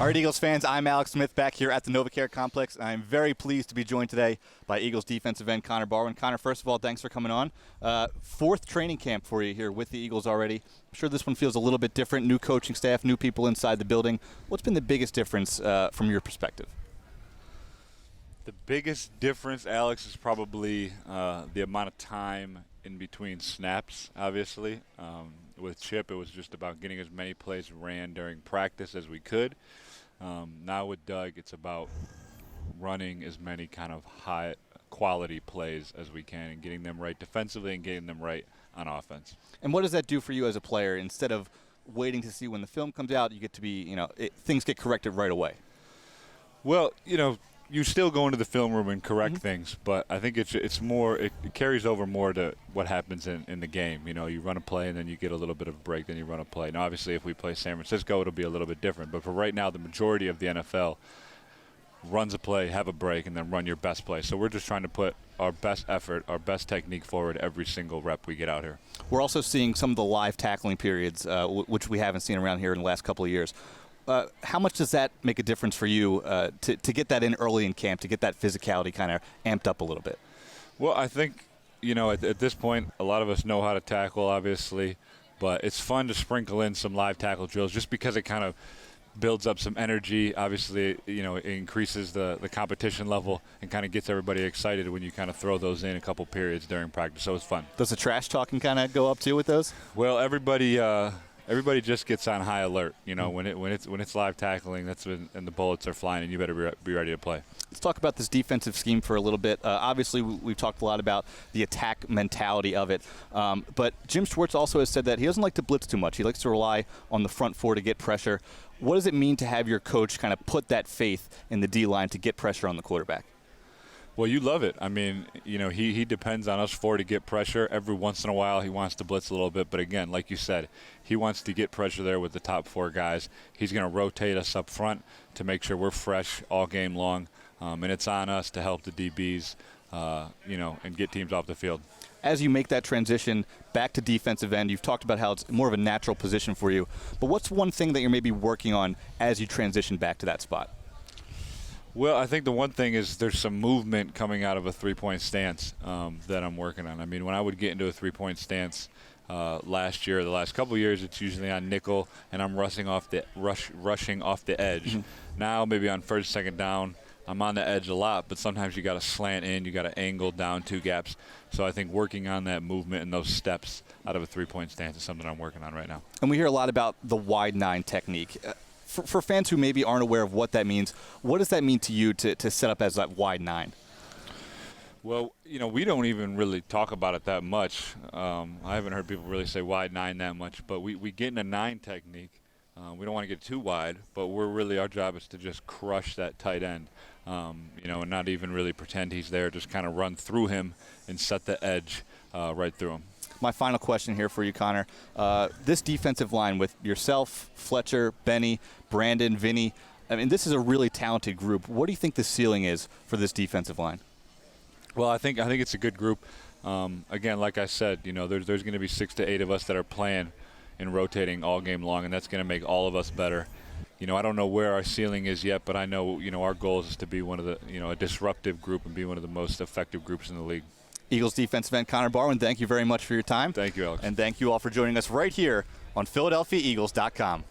All right, Eagles fans, I'm Alex Smith back here at the NovaCare Complex. I'm very pleased to be joined today by Eagles defensive end Connor Barwin. Connor, first of all, thanks for coming on. Fourth training camp for you here with the Eagles already. I'm sure this one feels a little bit different. New coaching staff, new people inside the building. What's been the biggest difference from your perspective? The biggest difference, Alex, is probably the amount of time in between snaps, obviously. With Chip, it was just about getting as many plays ran during practice as we could. Now with Doug, it's about running as many kind of high-quality plays as we can and getting them right defensively and getting them right on offense. And what does that do for you as a player? Instead of waiting to see when the film comes out, you get to be, things get corrected right away. Well, you still go into the film room and correct things, but I think it's more, it carries over more to what happens in the game. You run a play and then you get a little bit of a break, then you run a play. Now, obviously, if we play San Francisco, it'll be a little bit different. But for right now, the majority of the NFL runs a play, have a break, and then run your best play. So we're just trying to put our best effort, our best technique forward every single rep we get out here. We're also seeing some of the live tackling periods, which we haven't seen around here in the last couple of years. How much does that make a difference for you to get that in early in camp, to get that physicality kind of amped up a little bit? Well, I think, at this point, a lot of us know how to tackle, obviously, but it's fun to sprinkle in some live tackle drills just because it kind of builds up some energy. Obviously, it increases the competition level and kind of gets everybody excited when you kind of throw those in a couple periods during practice, so it's fun. Does the trash talking kind of go up too with those? Well, everybody just gets on high alert. When it's live tackling, that's when and the bullets are flying, and you better be ready to play. Let's talk about this defensive scheme for a little bit. Obviously, we've talked a lot about the attack mentality of it, but Jim Schwartz also has said that he doesn't like to blitz too much. He likes to rely on the front four to get pressure. What does it mean to have your coach kind of put that faith in the D-line to get pressure on the quarterback? Well, you love it. I mean, he depends on us four to get pressure. Every once in a while he wants to blitz a little bit. But, again, like you said, he wants to get pressure there with the top four guys. He's going to rotate us up front to make sure we're fresh all game long. And it's on us to help the DBs, and get teams off the field. As you make that transition back to defensive end, you've talked about how it's more of a natural position for you. But what's one thing that you're maybe working on as you transition back to that spot? Well, I think the one thing is there's some movement coming out of a three-point stance that I'm working on. I mean, when I would get into a three-point stance last year, the last couple of years, it's usually on nickel, and I'm rushing off the edge. Now, maybe on first, second down, I'm on the edge a lot, but sometimes you got to slant in, you got to angle down two gaps. So I think working on that movement and those steps out of a three-point stance is something I'm working on right now. And we hear a lot about the wide nine technique. For fans who maybe aren't aware of what that means, what does that mean to you to set up as that wide nine? Well, we don't even really talk about it that much. I haven't heard people really say wide nine that much, but we get in a nine technique. We don't want to get too wide, but our job is to just crush that tight end, and not even really pretend he's there, just kind of run through him and set the edge right through him. My final question here for you, Connor. This defensive line with yourself, Fletcher, Benny, Brandon, Vinny, I mean, this is a really talented group. What do you think the ceiling is for this defensive line? Well, I think it's a good group. Again, like I said, there's going to be 6 to 8 of us that are playing and rotating all game long, and that's going to make all of us better. I don't know where our ceiling is yet, but I know, our goal is to be one of the, a disruptive group and be one of the most effective groups in the league. Eagles defensive end Connor Barwin, thank you very much for your time. Thank you, Alex. And thank you all for joining us right here on PhiladelphiaEagles.com.